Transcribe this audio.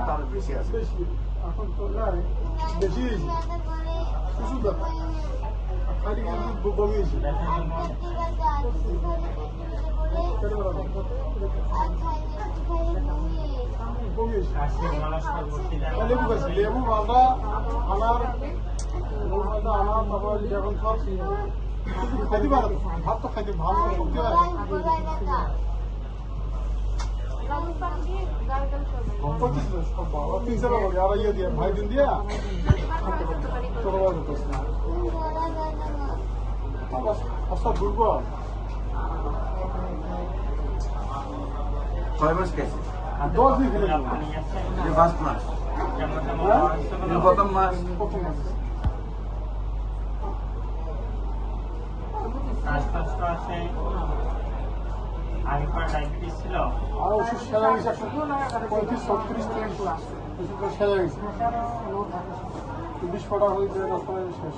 তার বেশি আছে। বেশি এখন তো নাই বেশি হয়েছে কিছু ব্যাপার খালি কিন্তু কমিয়েছে লেবু গাছ লেবু মালটা আনার আনার তারপর এখন সব খাইতে পারে ভাত তো খাইতে ভাত করতে পারে ভাই দিন দিয়া ছোট বড় করতেছে দুর্বল 6 মাস গেছে 10 দিন খেলে যে 5 মাস প্রথম মাস শ্বাসকষ্ট আছে আগে পর ডায়াবেটিস ছিল আর ওষুধ সেরা গেছে 35-36 ওষুধ সেরা গেছে 20 ফোটা হয়েছে শেষ